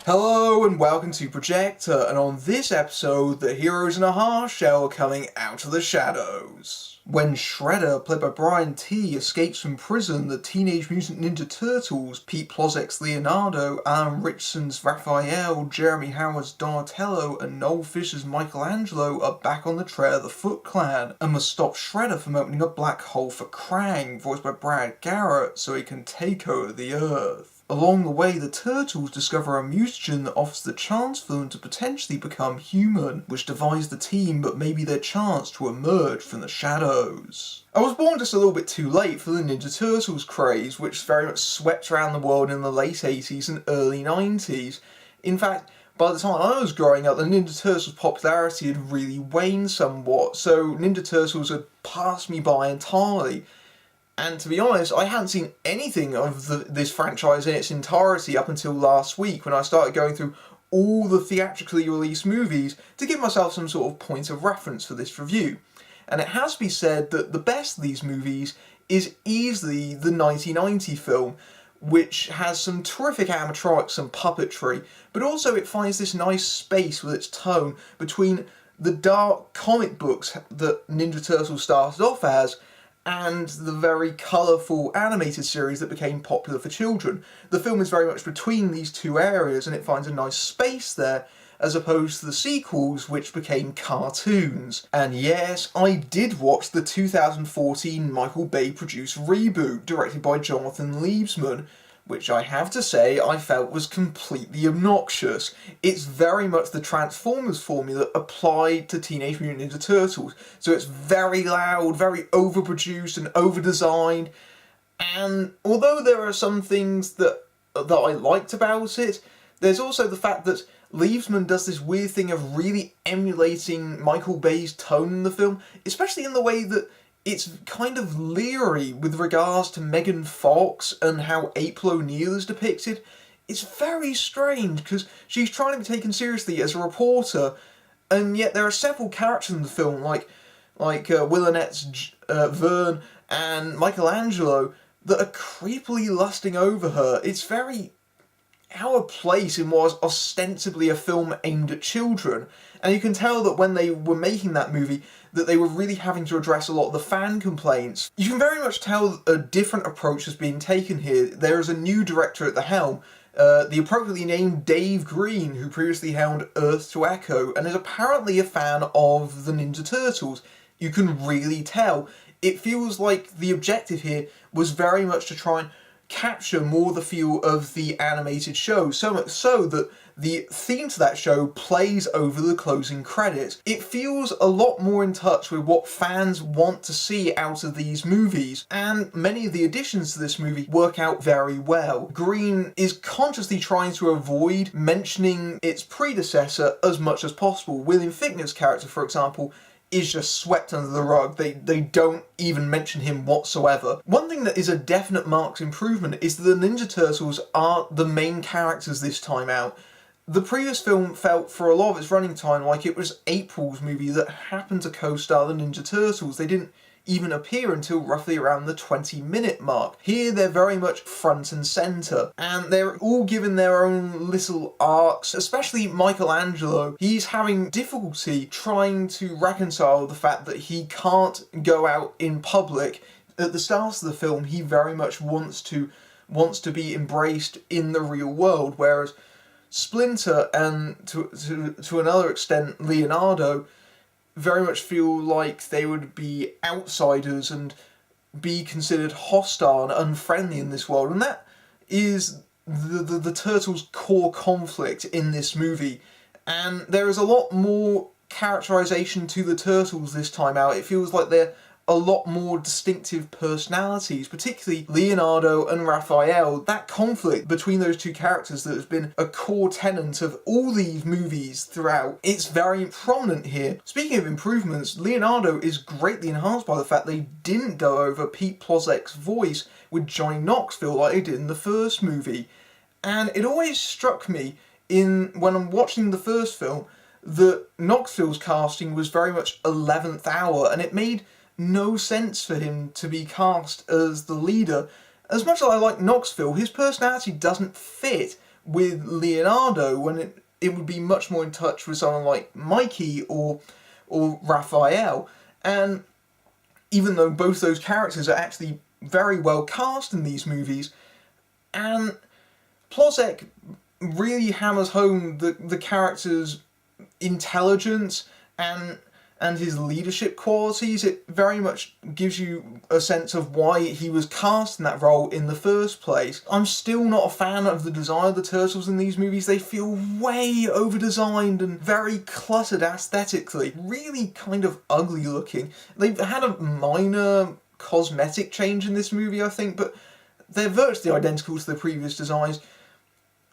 Hello and welcome to Projector, and on this episode, the heroes in a hard shell are coming out of the shadows. When Shredder, played by Brian T, escapes from prison, the Teenage Mutant Ninja Turtles, Pete Plozek's Leonardo, Alan Richardson's Raphael, Jeremy Howard's Donatello, and Noel Fisher's Michelangelo are back on the trail of the Foot Clan, and must stop Shredder from opening a black hole for Krang, voiced by Brad Garrett, so he can take over the Earth. Along the way, the Turtles discover a mutagen that offers the chance for them to potentially become human, which divides the team but maybe their chance to emerge from the shadows. I was born just a little bit too late for the Ninja Turtles craze, which very much swept around the world in the late 80s and early 90s. In fact, by the time I was growing up, the Ninja Turtles' popularity had really waned somewhat, so Ninja Turtles had passed me by entirely. And to be honest, I hadn't seen anything of this franchise in its entirety up until last week, when I started going through all the theatrically released movies to give myself some sort of point of reference for this review. And it has to be said that the best of these movies is easily the 1990 film, which has some terrific animatronics and puppetry, but also it finds this nice space with its tone between the dark comic books that Ninja Turtles started off as and the very colourful animated series that became popular for children. The film is very much between these two areas, and it finds a nice space there, as opposed to the sequels, which became cartoons. And yes, I did watch the 2014 Michael Bay produced reboot, directed by Jonathan Liebesman, which I have to say I felt was completely obnoxious. It's very much the Transformers formula applied to Teenage Mutant Ninja Turtles. So it's very loud, very overproduced and overdesigned. And although there are some things that I liked about it, there's also the fact that Liebesman does this weird thing of really emulating Michael Bay's tone in the film, especially in the way that it's kind of leery with regards to Megan Fox and how April O'Neil is depicted. It's very strange, because she's trying to be taken seriously as a reporter, and yet there are several characters in the film, like Will Arnett's Vern and Michelangelo, that are creepily lusting over her. It's very out of place in what was ostensibly a film aimed at children, and you can tell that when they were making that movie that they were really having to address a lot of the fan complaints. You can very much tell a different approach has been taken here. There is a new director at the helm, the appropriately named Dave Green, who previously helmed Earth to Echo, and is apparently a fan of the Ninja Turtles. You can really tell. It feels like the objective here was very much to try and capture more the feel of the animated show, so much so that the theme to that show plays over the closing credits. It feels a lot more in touch with what fans want to see out of these movies, and many of the additions to this movie work out very well. Green is consciously trying to avoid mentioning its predecessor as much as possible. William Fichtner's character, for example, is just swept under the rug. They don't even mention him whatsoever. One thing that is a definite marked improvement is that the Ninja Turtles are the main characters this time out. The previous film felt, for a lot of its running time, like it was April's movie that happened to co-star the Ninja Turtles. They didn't even appear until roughly around the 20-minute mark. Here they're very much front and centre, and they're all given their own little arcs, especially Michelangelo. He's having difficulty trying to reconcile the fact that he can't go out in public. At the start of the film, he very much wants to be embraced in the real world, whereas Splinter and to another extent Leonardo very much feel like they would be outsiders and be considered hostile and unfriendly in this world, and that is the Turtles' core conflict in this movie. And there is a lot more characterization to the Turtles this time out. It feels like they're a lot more distinctive personalities, particularly Leonardo and Raphael. That conflict between those two characters that has been a core tenet of all these movies throughout, it's very prominent here. Speaking of improvements, Leonardo is greatly enhanced by the fact they didn't go over Pete Plozek's voice with Johnny Knoxville like they did in the first movie. And it always struck me when I'm watching the first film that Knoxville's casting was very much 11th hour, and it made no sense for him to be cast as the leader. As much as I like Knoxville, his personality doesn't fit with Leonardo, when it would be much more in touch with someone like Mikey or Raphael. And even though both those characters are actually very well cast in these movies, and Plozek really hammers home the character's intelligence and his leadership qualities. It very much gives you a sense of why he was cast in that role in the first place. I'm still not a fan of the design of the turtles in these movies. They feel way over-designed and very cluttered aesthetically. Really kind of ugly looking. They've had a minor cosmetic change in this movie, I think, but they're virtually identical to the previous designs.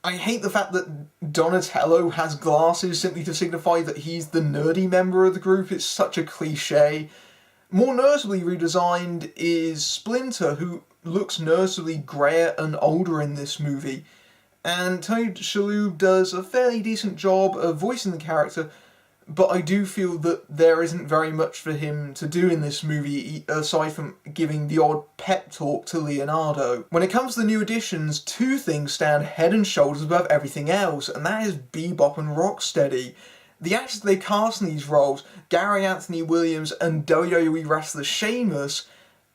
I hate the fact that Donatello has glasses simply to signify that he's the nerdy member of the group. It's such a cliche. More noticeably redesigned is Splinter, who looks noticeably greyer and older in this movie. And Tony Shalhoub does a fairly decent job of voicing the character, but I do feel that there isn't very much for him to do in this movie, aside from giving the odd pep talk to Leonardo. When it comes to the new additions, two things stand head and shoulders above everything else, and that is Bebop and Rocksteady. The actors they cast in these roles, Gary Anthony Williams and WWE wrestler Sheamus,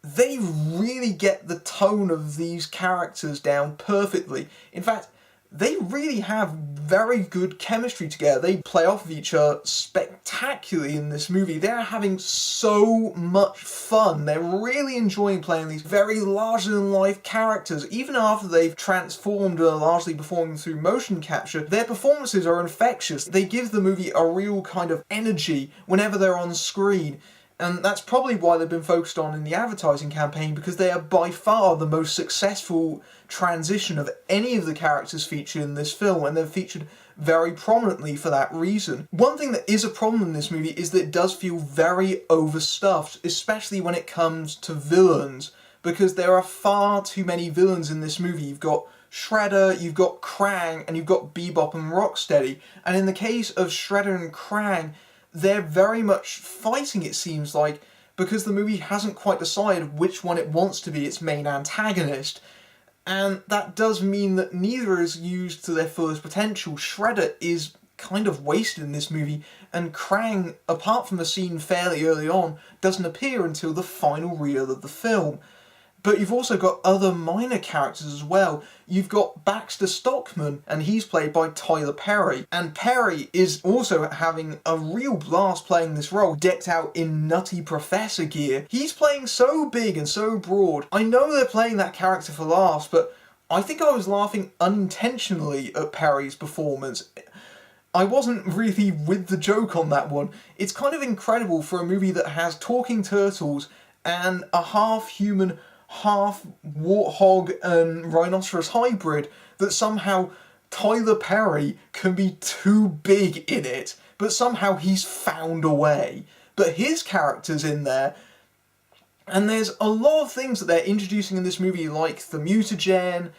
they really get the tone of these characters down perfectly. In fact, they really have very good chemistry together. They play off of each other spectacularly in this movie. They're having so much fun. They're really enjoying playing these very larger-than-life characters. Even after they've transformed and are largely performing through motion capture, their performances are infectious. They give the movie a real kind of energy whenever they're on screen. And that's probably why they've been focused on in the advertising campaign, because they are by far the most successful transition of any of the characters featured in this film, and they're featured very prominently for that reason. One thing that is a problem in this movie is that it does feel very overstuffed, especially when it comes to villains, because there are far too many villains in this movie. You've got Shredder, you've got Krang, and you've got Bebop and Rocksteady. And in the case of Shredder and Krang, they're very much fighting, it seems like, because the movie hasn't quite decided which one it wants to be its main antagonist. And that does mean that neither is used to their fullest potential. Shredder is kind of wasted in this movie, and Krang, apart from a scene fairly early on, doesn't appear until the final reel of the film. But you've also got other minor characters as well. You've got Baxter Stockman, and he's played by Tyler Perry. And Perry is also having a real blast playing this role, decked out in nutty professor gear. He's playing so big and so broad. I know they're playing that character for laughs, but I think I was laughing unintentionally at Perry's performance. I wasn't really with the joke on that one. It's kind of incredible for a movie that has talking turtles and a half-human, half-warthog and rhinoceros hybrid, that somehow Tyler Perry can be too big in it, but somehow he's found a way. But his character's in there, and there's a lot of things that they're introducing in this movie, like the mutagen,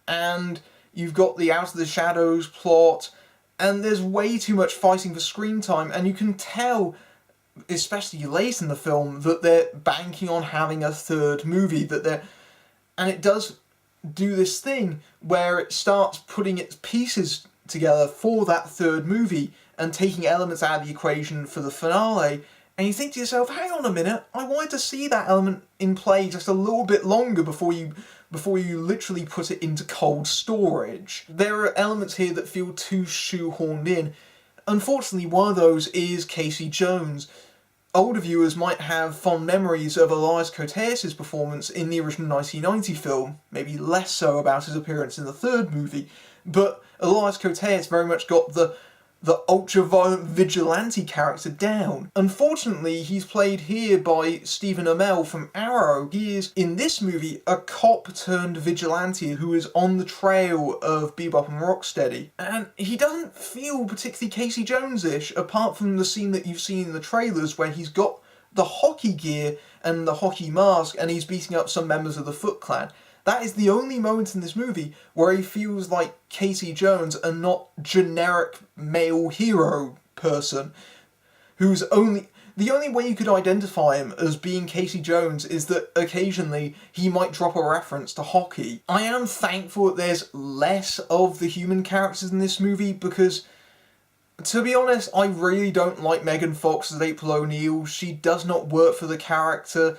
and you've got the Out of the Shadows plot, and there's way too much fighting for screen time, and you can tell, especially late in the film, that they're banking on having a third movie, and it does do this thing where it starts putting its pieces together for that third movie and taking elements out of the equation for the finale, and you think to yourself, hang on a minute, I wanted to see that element in play just a little bit longer before you literally put it into cold storage. There are elements here that feel too shoehorned in. Unfortunately, one of those is Casey Jones. Older viewers might have fond memories of Elias Koteas' performance in the original 1990 film, maybe less so about his appearance in the third movie, but Elias Koteas very much got the ultra-violent vigilante character down. Unfortunately, he's played here by Stephen Amell from Arrow. He is, in this movie, a cop-turned-vigilante who is on the trail of Bebop and Rocksteady. And he doesn't feel particularly Casey Jones-ish, apart from the scene that you've seen in the trailers where he's got the hockey gear and the hockey mask and he's beating up some members of the Foot Clan. That is the only moment in this movie where he feels like Casey Jones and not generic male hero person whose only the only way you could identify him as being Casey Jones is that occasionally he might drop a reference to hockey. I am thankful that there's less of the human characters in this movie because, to be honest, I really don't like Megan Fox as April O'Neil. She does not work for the character.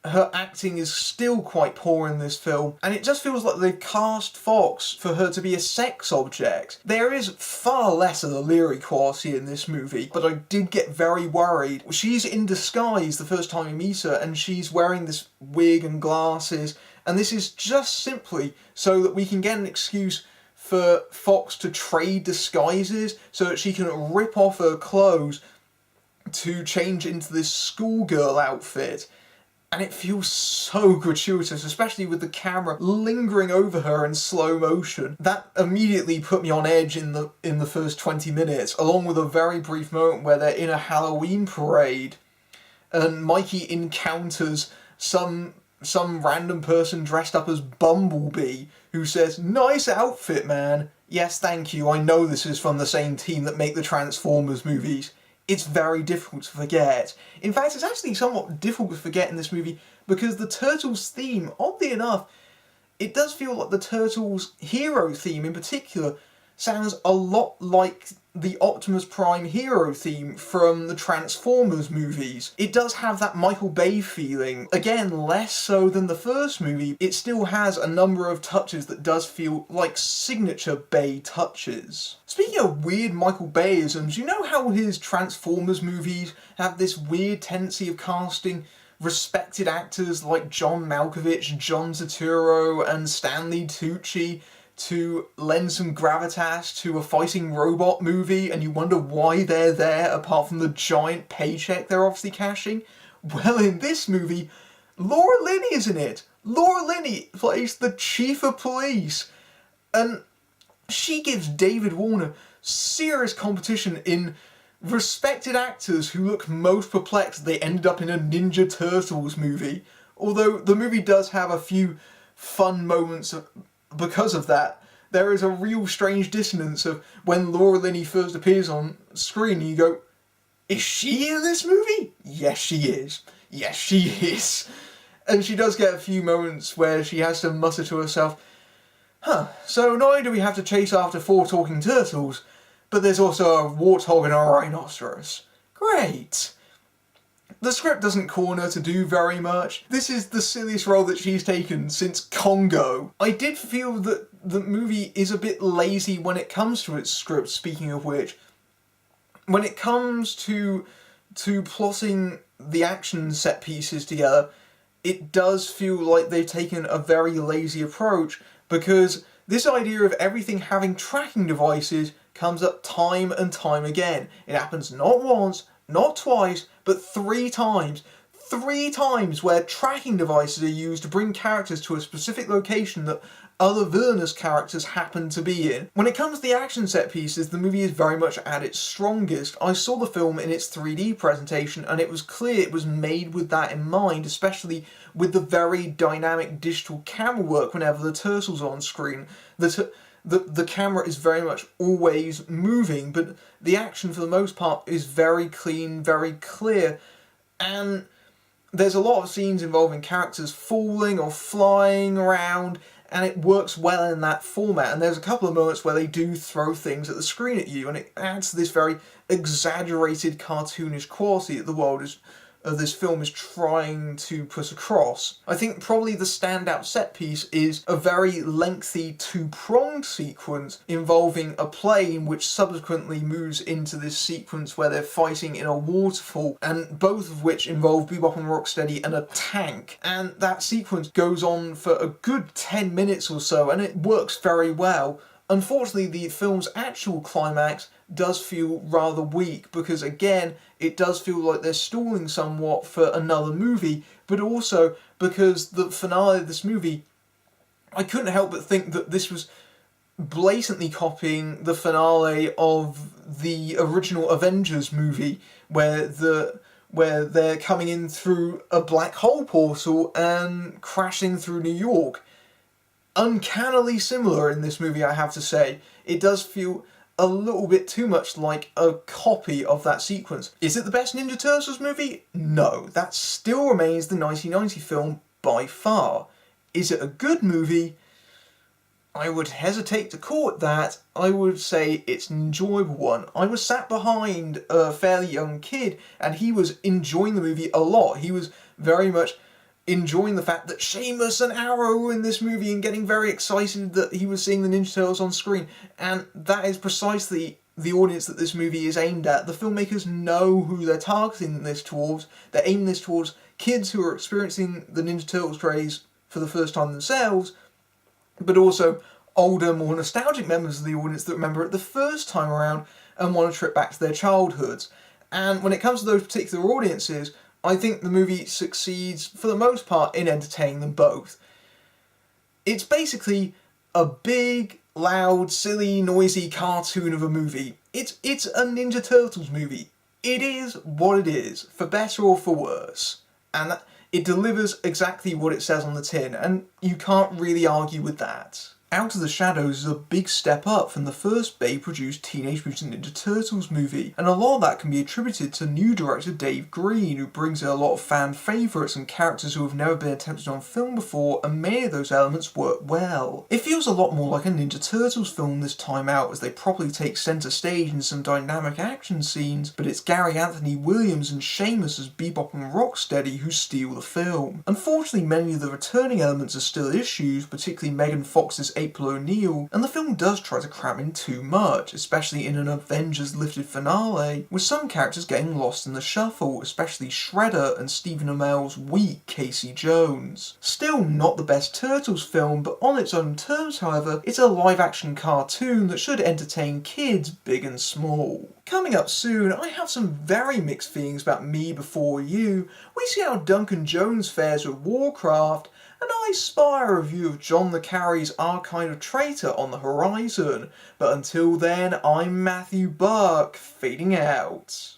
Her acting is still quite poor in this film, and it just feels like they've cast Fox for her to be a sex object. There is far less of the Leary quality in this movie, but I did get very worried. She's in disguise the first time we meet her, and she's wearing this wig and glasses, and this is just simply so that we can get an excuse for Fox to trade disguises so that she can rip off her clothes to change into this schoolgirl outfit. And it feels so gratuitous, especially with the camera lingering over her in slow motion. That immediately put me on edge in the first 20 minutes, along with a very brief moment where they're in a Halloween parade and Mikey encounters some random person dressed up as Bumblebee who says, "Nice outfit, man." Yes, thank you, I know this is from the same team that make the Transformers movies. It's very difficult to forget. In fact, it's actually somewhat difficult to forget in this movie because the Turtles theme, oddly enough, it does feel like the Turtles hero theme in particular sounds a lot like the Optimus Prime hero theme from the Transformers movies. It does have that Michael Bay feeling. Again, less so than the first movie. It still has a number of touches that does feel like signature Bay touches. Speaking of weird Michael Bayisms, you know how his Transformers movies have this weird tendency of casting respected actors like John Malkovich, John Turturro, and Stanley Tucci to lend some gravitas to a fighting robot movie, and you wonder why they're there apart from the giant paycheck they're obviously cashing? Well, in this movie, Laura Linney is in it. Laura Linney plays the chief of police, and she gives David Warner serious competition in respected actors who look most perplexed they ended up in a Ninja Turtles movie. Although the movie does have a few fun moments because of that. There is a real strange dissonance of when Laura Linney first appears on screen and you go, is she in this movie? Yes, she is. Yes, she is. And she does get a few moments where she has to mutter to herself, so not only do we have to chase after 4 talking turtles, but there's also a warthog and a rhinoceros. Great. The script doesn't corner to do very much. This is the silliest role that she's taken since Congo. I did feel that the movie is a bit lazy when it comes to its script, speaking of which. When it comes to plotting the action set pieces together, it does feel like they've taken a very lazy approach, because this idea of everything having tracking devices comes up time and time again. It happens not once, not twice, but 3 times. 3 times where tracking devices are used to bring characters to a specific location that other villainous characters happen to be in. When it comes to the action set pieces, the movie is very much at its strongest. I saw the film in its 3D presentation and it was clear it was made with that in mind, especially with the very dynamic digital camera work whenever the turtles are on screen. The camera is very much always moving, but the action for the most part is very clean, very clear, and there's a lot of scenes involving characters falling or flying around, and it works well in that format. And there's a couple of moments where they do throw things at the screen at you, and it adds to this very exaggerated cartoonish quality that the world of this film is trying to put across. I think probably the standout set piece is a very lengthy 2-pronged sequence involving a plane which subsequently moves into this sequence where they're fighting in a waterfall, and both of which involve Bebop and Rocksteady and a tank. And that sequence goes on for a good 10 minutes or so, and it works very well. Unfortunately, the film's actual climax does feel rather weak, because again, it does feel like they're stalling somewhat for another movie, but also because the finale of this movie, I couldn't help but think that this was blatantly copying the finale of the original Avengers movie, where they're coming in through a black hole portal and crashing through New York. Uncannily similar in this movie, I have to say. It does feel a little bit too much like a copy of that sequence. Is it the best Ninja Turtles movie? No, that still remains the 1990 film by far. Is it a good movie? I would hesitate to call it that. I would say it's an enjoyable one. I was sat behind a fairly young kid and he was enjoying the movie a lot. He was very much enjoying the fact that Sheamus and Arrow were in this movie and getting very excited that he was seeing the Ninja Turtles on screen. And that is precisely the audience that this movie is aimed at. The filmmakers know who they're targeting this towards. They're aiming this towards kids who are experiencing the Ninja Turtles craze for the first time themselves, but also older, more nostalgic members of the audience that remember it the first time around and want to trip back to their childhoods. And when it comes to those particular audiences, I think the movie succeeds, for the most part, in entertaining them both. It's basically a big, loud, silly, noisy cartoon of a movie. It's a Ninja Turtles movie. It is what it is, for better or for worse. And it delivers exactly what it says on the tin, and you can't really argue with that. Out of the Shadows is a big step up from the first Bay-produced Teenage Mutant Ninja Turtles movie, and a lot of that can be attributed to new director Dave Green, who brings in a lot of fan favourites and characters who have never been attempted on film before, and many of those elements work well. It feels a lot more like a Ninja Turtles film this time out, as they properly take centre stage in some dynamic action scenes, but it's Gary Anthony Williams and Sheamus as Bebop and Rocksteady who steal the film. Unfortunately, many of the returning elements are still issues, particularly Megan Fox's April O'Neil, and the film does try to cram in too much, especially in an Avengers lifted finale, with some characters getting lost in the shuffle, especially Shredder and Stephen Amell's weak Casey Jones. Still not the best Turtles film, but on its own terms, however, it's a live-action cartoon that should entertain kids big and small. Coming up soon, I have some very mixed feelings about Me Before You. We see how Duncan Jones fares with Warcraft, and I spy a review of John le Carre's Our Kind of Traitor on the horizon. But until then, I'm Matthew Buck, fading out.